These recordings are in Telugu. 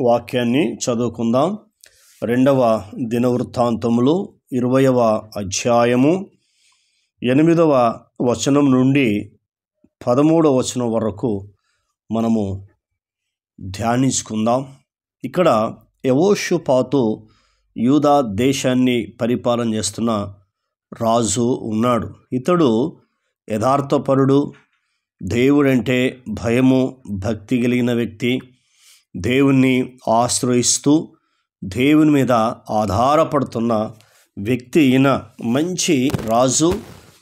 వాక్యాన్ని చదువుకుందాం. 2వ దినవృత్తాంతములు 20వ అధ్యాయము 8వ వచనం నుండి 13వ వచనం వరకు మనము ధ్యానించుకుందాం. ఇక్కడ యెహోషాపాతు యూదా దేశాన్ని పరిపాలన చేస్తున్న రాజు ఉన్నాడు. ఇతడు యథార్థపరుడు, దేవుడంటే భయము భక్తి కలిగిన వ్యక్తి, దేవుణ్ణి ఆశ్రయిస్తూ దేవుని మీద ఆధారపడుతున్న వ్యక్తి. ఈయన మంచి రాజు,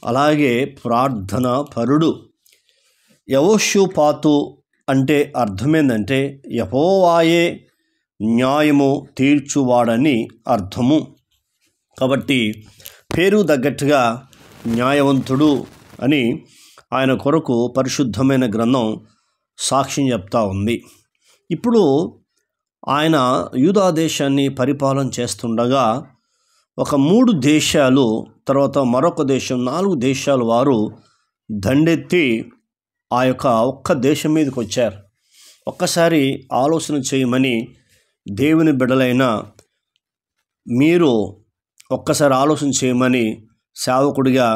అలాగే ప్రార్థన పరుడు. యెహోషాపాతు అంటే అర్థమేందంటే యెహోవాయే న్యాయము తీర్చువాడని అర్థము. కాబట్టి పేరు తగ్గట్టుగా న్యాయవంతుడు అని ఆయన కొరకు పరిశుద్ధమైన గ్రంథం సాక్ష్యం చెప్తా ఉంది. ఇప్పుడు ఆయన యూదా దేశాన్ని పరిపాలన చేస్తుండగా ఒక 3 దేశాలు, తర్వాత మరొక దేశం, 4 దేశాల వారు దండెత్తి ఆ యొక్క ఒక్క దేశం మీదకి వచ్చారు. ఒక్కసారి ఆలోచన చేయమని దేవుని బిడ్డలైన మీరు ఒక్కసారి ఆలోచన చేయమని సేవకుడిగా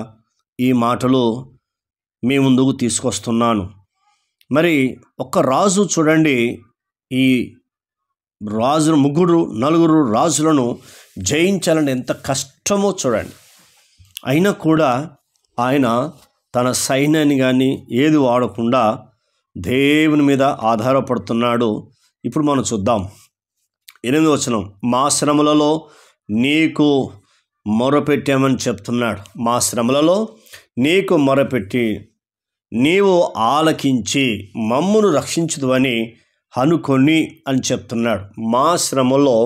ఈ మాటలు మీ ముందుకు తీసుకొస్తున్నాను. మరి ఒక్క రాజు చూడండి, ఈ రాజు 4 రాజులను జయించాలని ఎంత కష్టమో చూడండి. అయినా కూడా ఆయన తన సైన్యాన్ని కానీ ఏది వాడకుండా దేవుని మీద ఆధారపడుతున్నాడు. ఇప్పుడు మనం చూద్దాం. 8వ వచనం, మా శ్రమలలో నీకు మొరపెట్టామని చెప్తున్నాడు. మా శ్రమలలో నీకు మొరపెట్టి నీవు ఆలకించి మమ్మును రక్షించుదువని అనుకొని అని చెప్తున్నాడు. మా శ్రమలో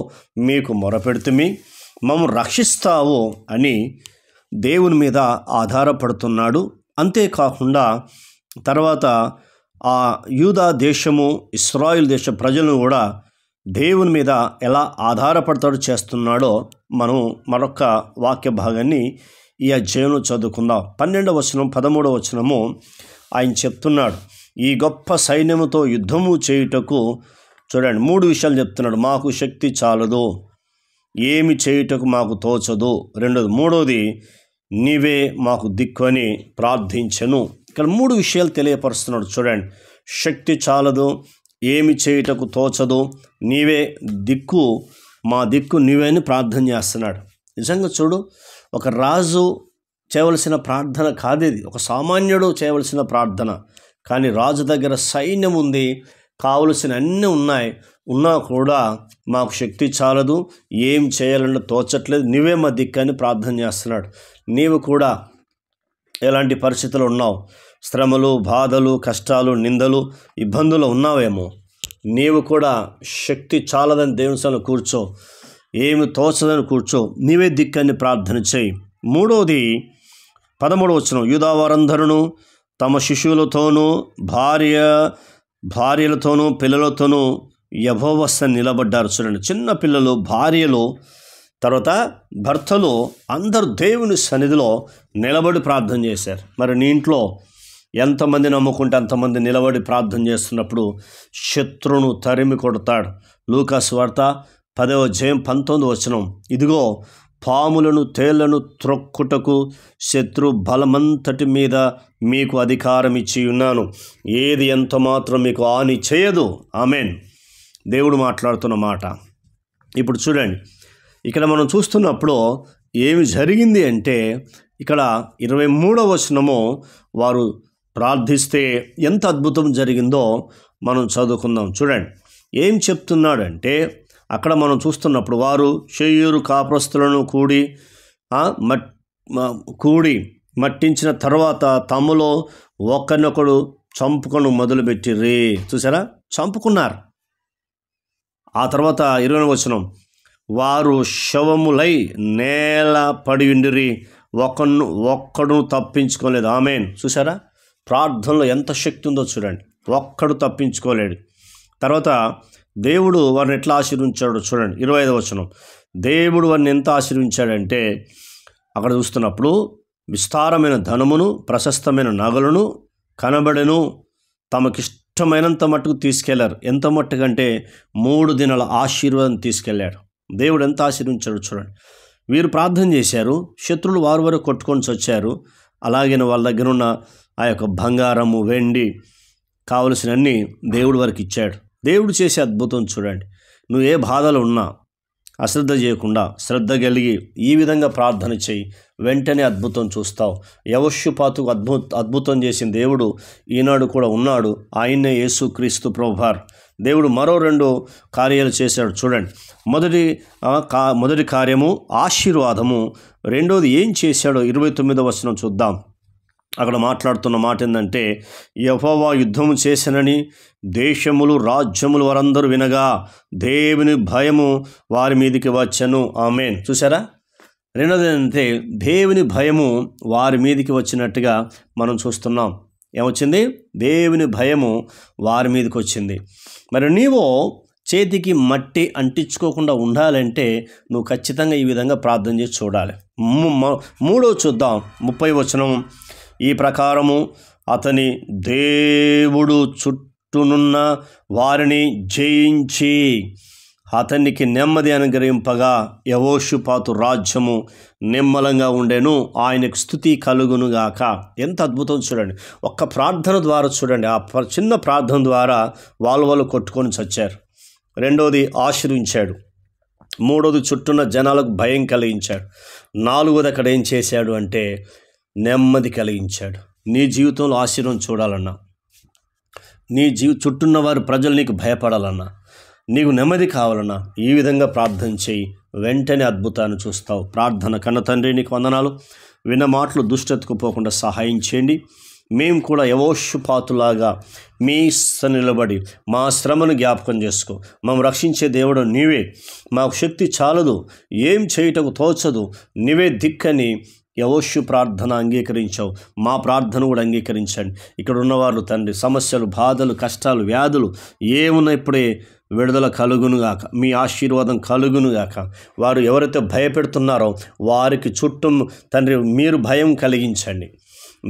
మీకు మొరపెడుతుమి, మమ్ము రక్షిస్తావు అని దేవుని మీద ఆధారపడుతున్నాడు. అంతేకాకుండా తర్వాత ఆ యూదా దేశము, ఇశ్రాయేలు దేశ ప్రజలను కూడా దేవుని మీద ఎలా ఆధారపడతాడు చేస్తున్నాడో మనం మరొక వాక్య భాగాన్ని ఈ అధ్యాయంలో చదువుకుందాం. 12వ వచనం 13వ వచనము ఆయన చెప్తున్నాడు, ఈ గొప్ప సైన్యముతో యుద్ధము చేయుటకు చూడండి 3 విషయాలు చెప్తున్నాడు. మాకు శక్తి చాలదు, ఏమి చేయుటకు మాకు తోచదు. మూడోది నీవే మాకు దిక్కు అని ప్రార్థించెను. ఇక్కడ 3 విషయాలు తెలియపరుస్తున్నాడు. చూడండి, శక్తి చాలదు, ఏమి చేయుటకు తోచదు, నీవే దిక్కు, మా దిక్కు నీవే అని ప్రార్థన చేస్తున్నాడు. నిజంగా చూడు, ఒక రాజు చేయవలసిన ప్రార్థన కాదేది, ఒక సామాన్యుడు చేయవలసిన ప్రార్థన. కానీ రాజు దగ్గర సైన్యం ఉంది, కావలసిన అన్నీ ఉన్నాయి, ఉన్నా కూడా మాకు శక్తి చాలదు, ఏం చేయాలన్నా తోచట్లేదు, నీవే మా దిక్కు అని ప్రార్థన చేస్తున్నాడు. నీవు కూడా ఎలాంటి పరిస్థితులు ఉన్నావు, శ్రమలు, బాధలు, కష్టాలు, నిందలు, ఇబ్బందులు ఉన్నావేమో, నీవు కూడా శక్తి చాలదని దేవుని సన్నిధిలో కూర్చో, ఏమి తోచదని కూర్చో, నీవే దిక్కని ప్రార్థన చేయి. మూడోది 13వ వచనం, యూదా వారందరూ తమ శిశువులతోనూ భార్యలతోనూ పిల్లలతోనూ యెహోవా సన్నిధిలో నిలబడ్డారు. చూడండి, చిన్న పిల్లలు, భార్యలు, తర్వాత భర్తలు అందరూ దేవుని సన్నిధిలో నిలబడి ప్రార్థన చేశారు. మరి నీ ఇంట్లో ఎంతమంది నమ్ముకుంటే అంతమంది నిలబడి ప్రార్థన చేస్తున్నప్పుడు శత్రువును తరిమి కొడతాడు. లూకా సువార్త 10వ అధ్యాయం 19వ వచనం, ఇదిగో పాములను తేళ్లను త్రొక్కుటకు శత్రు బలమంతటి మీద మీకు అధికారం ఇచ్చి ఉన్నాను, ఏది ఎంత మాత్రం మీకు హాని చేయదు. ఆమేన్. దేవుడు మాట్లాడుతున్న మాట. ఇప్పుడు చూడండి, ఇక్కడ మనం చూస్తున్నప్పుడు ఏమి జరిగింది అంటే, ఇక్కడ 23వ వచనము, వారు ప్రార్థిస్తే ఎంత అద్భుతం జరిగిందో మనం చదువుకుందాం. చూడండి, ఏం చెప్తున్నాడంటే, అక్కడ మనం చూస్తున్నప్పుడు వారు షేయూరు కాపురస్తులను కూడి మట్టించిన తర్వాత తమలో ఒకరినొకడు చంపుకొని మొదలుపెట్టిర్రి. చూసారా, చంపుకున్నారు. ఆ తర్వాత 20వ వచనం, వారు శవములై నేల పడి ఉండిరి, ఒక్కడు తప్పించుకోలేదు. ఆమేన్. చూసారా, ప్రార్థనలో ఎంత శక్తి ఉందో చూడండి, ఒక్కడు తప్పించుకోలేడు. తర్వాత దేవుడు వారిని ఎట్లా ఆశీర్వించాడో చూడండి. 25వ వచనం, దేవుడు వారిని ఎంత ఆశీర్వించాడంటే, అక్కడ చూస్తున్నప్పుడు విస్తారమైన ధనమును, ప్రశస్తమైన నగలను కనబడెను, తమకిష్ట ఇష్టమైనంత మట్టుకు తీసుకెళ్లారు. ఎంత మట్టుకంటే 3 దినాల ఆశీర్వాదం తీసుకెళ్లాడు. దేవుడు ఎంత ఆశీర్వించాడు చూడండి. వీరు ప్రార్థన చేశారు, శత్రువులు వారు వారు కొట్టుకొని వచ్చారు. అలాగే వాళ్ళ దగ్గర ఉన్న ఆ యొక్క బంగారము, వెండి, కావలసినన్ని దేవుడు వారికి ఇచ్చాడు. దేవుడు చేసే అద్భుతం చూడండి. నువ్వు ఏ బాధలు ఉన్నా అశ్రద్ధ చేయకుండా శ్రద్ధ కలిగి ఈ విధంగా ప్రార్థన చేయి, వెంటనే అద్భుతం చూస్తావు. యెహోషాపాతుకు అద్భుతం చేసిన దేవుడు ఈనాడు కూడా ఉన్నాడు. ఆయన్నే యేసుక్రీస్తు ప్రభువారు. దేవుడు మరో 2 కార్యాలు చేశాడు చూడండి. మొదటి కార్యము ఆశీర్వాదము. రెండోది ఏం చేశాడో 29వ వచనం చూద్దాం. అక్కడ మాట్లాడుతున్న మాట ఏంటంటే, యెహోవా యుద్ధము చేసెనని దేశములు రాజ్యములు వారందరూ వినగా దేవుని భయము వారి మీదికి వచ్చెను. ఆమేన్. చూసారా? రెండోది ఏంటంటే దేవుని భయము వారి మీదికి వచ్చినట్టుగా మనం చూస్తున్నాం. ఏమొచ్చింది? దేవుని భయము వారి మీదకి వచ్చింది. మరి నీవు చేతికి మట్టి అంటించుకోకుండా ఉండాలంటే నువ్వు ఖచ్చితంగా ఈ విధంగా ప్రార్థన చేసి చూడాలి. మూడో చూద్దాం, 30వ వచనం. ఈ ప్రకారము అతని దేవుడు చుట్టూనున్న వారిని జయించి అతనికి నెమ్మది అనుగ్రహింపగా యెహోషాపాతు రాజ్యము నిమ్మలంగా ఉండెను, ఆయనకు స్తుతి కలుగునుగాక. ఎంత అద్భుతం చూడండి. ఒక్క ప్రార్థన ద్వారా చూడండి, ఆ చిన్న ప్రార్థన ద్వారా వాళ్ళు కొట్టుకొని చచ్చారు. రెండోది ఆశీర్వించాడు. మూడోది చుట్టూన్న జనాలకు భయం కలిగించాడు. నాలుగోది అక్కడ ఏం చేశాడు అంటే నెమ్మది కలిగించాడు. నీ జీవితంలో ఆశీర్వాదం చూడాలన్నా, నీ చుట్టూన్న వారి ప్రజలు నీకు భయపడాలన్నా, నీకు నెమ్మది కావాలన్నా ఈ విధంగా ప్రార్థన చేయి, వెంటనే అద్భుతాన్ని చూస్తావు. ప్రార్థన. కన్న తండ్రి, నీకు వందనాలు. విన్న మాటలు దుష్టతకు పోకుండా సహాయం చేయండి. మేము కూడా యెహోషాపాతులాగా మీ నిలబడి మా శ్రమను జ్ఞాపకం చేసుకో. మేము రక్షించే దేవుడు నీవే. మాకు శక్తి చాలదు, ఏం చేయటకు తోచదు, నీవే దిక్కని యెహోషు ప్రార్థన అంగీకరించావు. మా ప్రార్థన కూడా అంగీకరించండి. ఇక్కడ ఉన్నవాళ్ళు తండ్రి, సమస్యలు, బాధలు, కష్టాలు, వ్యాధులు ఏమున్నా ఇప్పుడే విడుదల కలుగునుగాక, మీ ఆశీర్వాదం కలుగునుగాక. వారు ఎవరైతే భయపెడుతున్నారో వారికి చుట్టూ తండ్రి మీరు భయం కలిగించండి.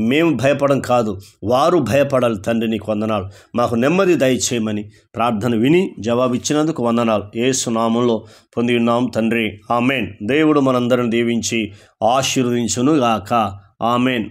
మేము భయపడం కాదు, వారు భయపడాలి. తండ్రి, నీకు వందనాలు. మాకు నెమ్మది దయచేయమని ప్రార్థన విని జవాబిచ్చినందుకు వందనాలు. యేసు నామములో పొంది ఉన్నాం తండ్రి. ఆమెన్. దేవుడు మనందరిని దీవించి ఆశీర్వదించునుగాక. ఆమెన్.